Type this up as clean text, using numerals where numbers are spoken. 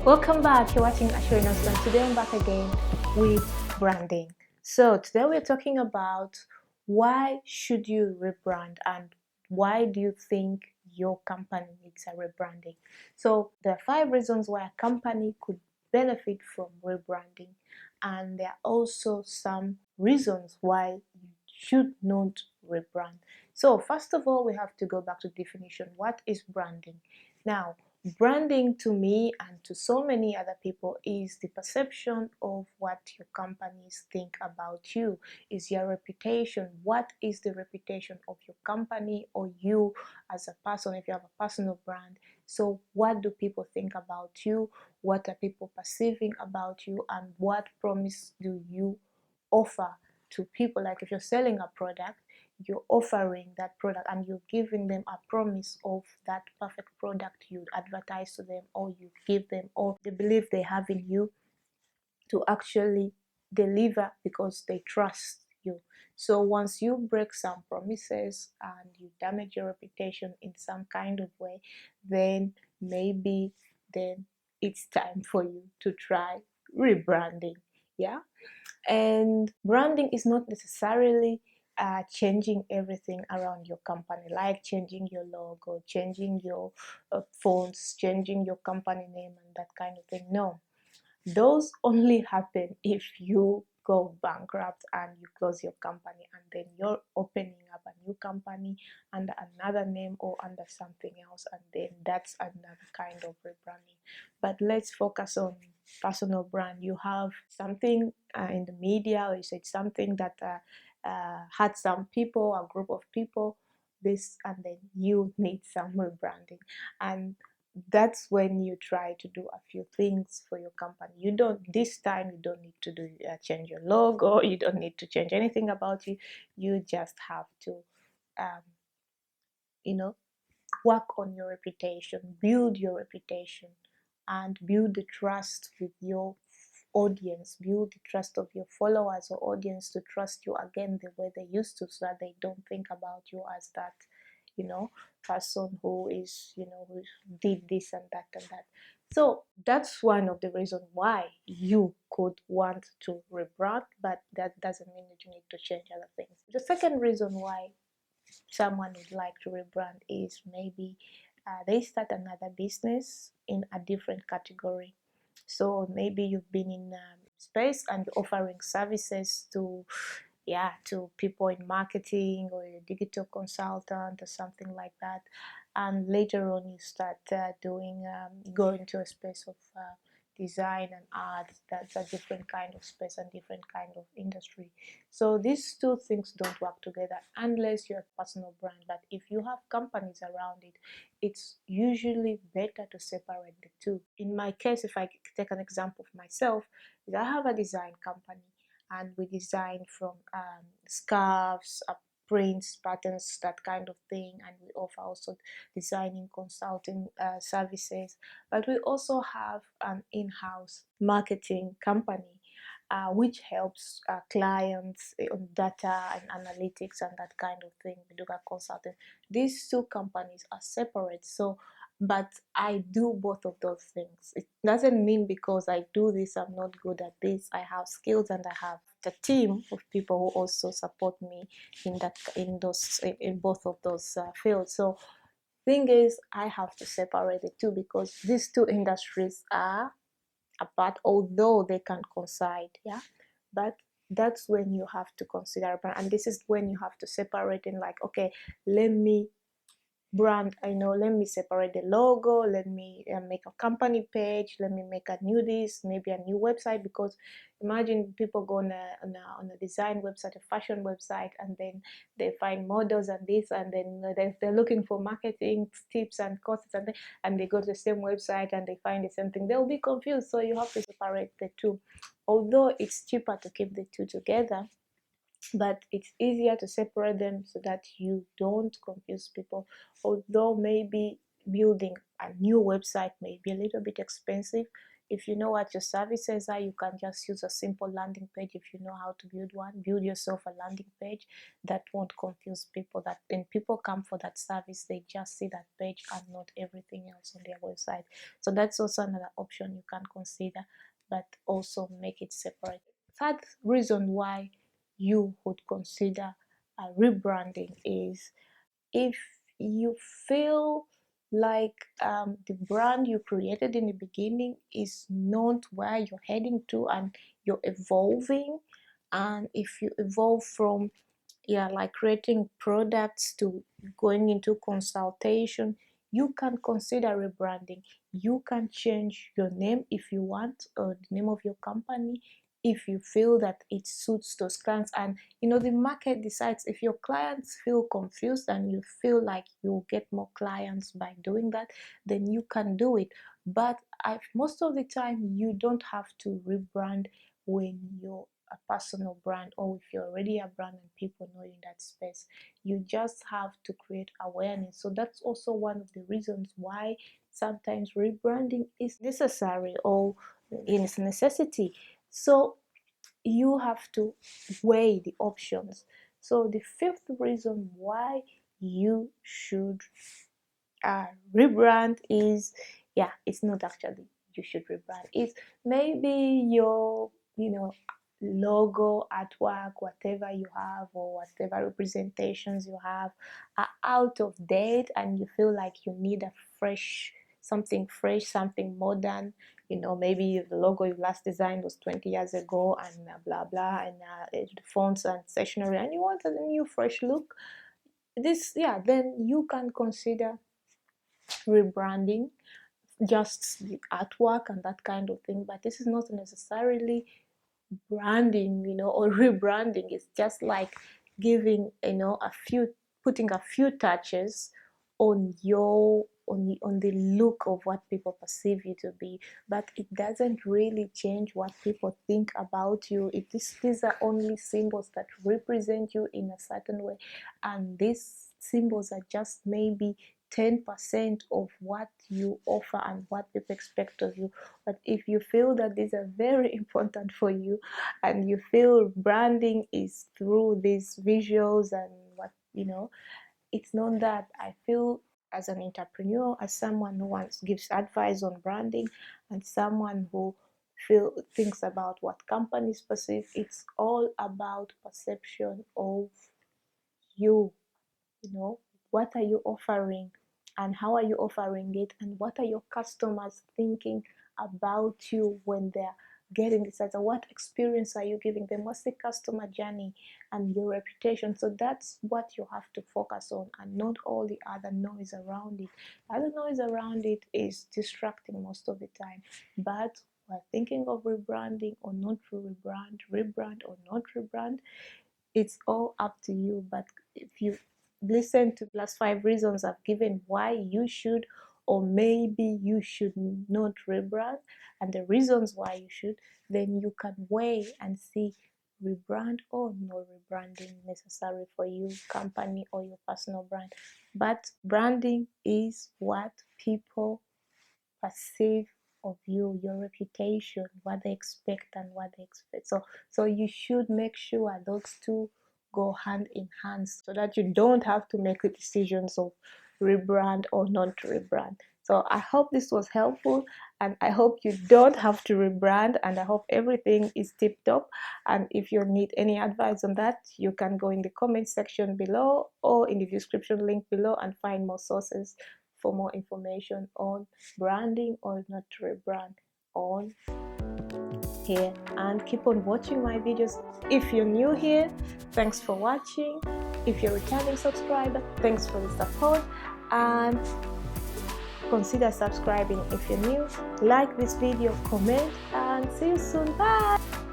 Welcome back. You're watching ACIERO, and today I'm back again with branding. So today we're talking about why should you rebrand and why do you think your company needs a rebranding. So there are 5 reasons why a company could benefit from rebranding, and there are also some reasons why you should not rebrand. So first of all, we have to go back to definition. What is branding? Now, branding to me and to so many other people is the perception of what your companies think about you, is your reputation. What is the reputation of your company or you as a person if you have a personal brand? So what do people think about you? What are people perceiving about you? And what promise do you offer to people? Like if you're selling a product, you're offering that product and you're giving them a promise of that perfect product you advertise to them, or you give them, or they believe they have in you to actually deliver because they trust you. So once you break some promises and you damage your reputation in some kind of way, then maybe then it's time for you to try rebranding. Yeah. And branding is not necessarily changing everything around your company, like changing your logo, changing your fonts, changing your company name, and that kind of thing. No, those only happen if you go bankrupt and you close your company and then you're opening up a new company under another name or under something else, and then that's another kind of rebranding. But let's focus on personal brand. You have something in the media, or you said something that had some people, a group of people, this, and then you need some rebranding. And that's when you try to do a few things for your company. You don't, this time you don't need to do change your logo, you don't need to change anything about you. You just have to um, you know work on your reputation, build your reputation, and build the trust with your audience, build the trust of your followers or audience to trust you again the way they used to, so that they don't think about you as that person who is who did this and that and that. So that's one of the reasons why you could want to rebrand, but that doesn't mean that you need to change other things. The second reason why someone would like to rebrand is maybe they start another business in a different category. So maybe you've been in space and offering services to people in marketing, or a digital consultant or something like that, and later on you start doing go into a space of design and art. That's a different kind of space and different kind of industry. So these two things don't work together unless you're a personal brand. But if you have companies around it, it's usually better to separate the two. In my case, if I take an example of myself, I have a design company and we design from scarves, prints, patterns, that kind of thing, and we offer also designing consulting services. But we also have an in-house marketing company which helps clients on data and analytics and that kind of thing. We do a consulting. These two companies are separate, so but I do both of those things. It doesn't mean because I do this I'm not good at this. I have skills and I have a team of people who also support me in both of those fields. So thing is, I have to separate the two because these two industries are apart, although they can coincide. Yeah, but that's when you have to consider, and this is when you have to separate in, like, okay, let me brand, let me separate the logo, let me make a company page, let me make a new this, maybe a new website. Because imagine people go on a design website, a fashion website, and then they find models and this, and then they're looking for marketing tips and courses, and they go to the same website and they find the same thing. They'll be confused. So you have to separate the two. Although it's cheaper to keep the two together, but it's easier to separate them so that you don't confuse people. Although maybe building a new website may be a little bit expensive. If you know what your services are, you can just use a simple landing page. If you know how to build one, build yourself a landing page. That won't confuse people. That when people come for that service, they just see that page and not everything else on their website. So that's also another option you can consider, but also make it separate. Third reason why you would consider rebranding is if you feel like the brand you created in the beginning is not where you're heading to, and you're evolving, and if you evolve from like creating products to going into consultation, you can consider rebranding. You can change your name if you want, or the name of your company, if you feel that it suits those clients. And the market decides. If your clients feel confused and you feel like you'll get more clients by doing that, then you can do it. But most of the time you don't have to rebrand when you're a personal brand, or if you're already a brand and people know you in that space. You just have to create awareness. So that's also one of the reasons why sometimes rebranding is necessary, or it's a necessity. So you have to weigh the options. So the fifth reason why you should rebrand is, it's not actually you should rebrand, it's maybe your logo, artwork, whatever you have, or whatever representations you have are out of date, and you feel like you need a something fresh, something modern. Maybe the logo you last designed was 20 years ago, and blah blah, and the fonts and stationery, and you want a new fresh look. Then you can consider rebranding, just the artwork and that kind of thing. But this is not necessarily branding, or rebranding. It's just like giving, putting a few touches on the look of what people perceive you to be, but it doesn't really change what people think about you. These are only symbols that represent you in a certain way, and these symbols are just maybe 10% of what you offer and what people expect of you. But if you feel that these are very important for you, and you feel branding is through these visuals and what it's not that. I feel, as an entrepreneur, as someone who gives advice on branding, and someone who thinks about what companies perceive, it's all about perception of you. What are you offering, and how are you offering it, and what are your customers thinking about you when they're getting this? And what experience are you giving them? What's the customer journey and your reputation? So that's what you have to focus on, and not all the other noise around it. Other noise around it is distracting most of the time. But we're thinking of rebranding or not to rebrand or not rebrand. It's all up to you. But if you listen to last 5 reasons I've given why you should, or maybe you should not rebrand, and the reasons why you should, then you can weigh and see rebrand or no rebranding necessary for you, company or your personal brand. But branding is what people perceive of you, your reputation, what they expect and what they expect. So you should make sure those two go hand in hand, so that you don't have to make the decisions of rebrand or not rebrand. So I hope this was helpful, and I hope you don't have to rebrand, and I hope everything is tip top. And if you need any advice on that, you can go in the comment section below or in the description link below and find more sources for more information on branding or not to rebrand on here. And keep on watching my videos. If you're new here, thanks for watching. If you're a returning subscriber, thanks for the support, and consider subscribing if you're new. Like this video, comment, and see you soon. Bye.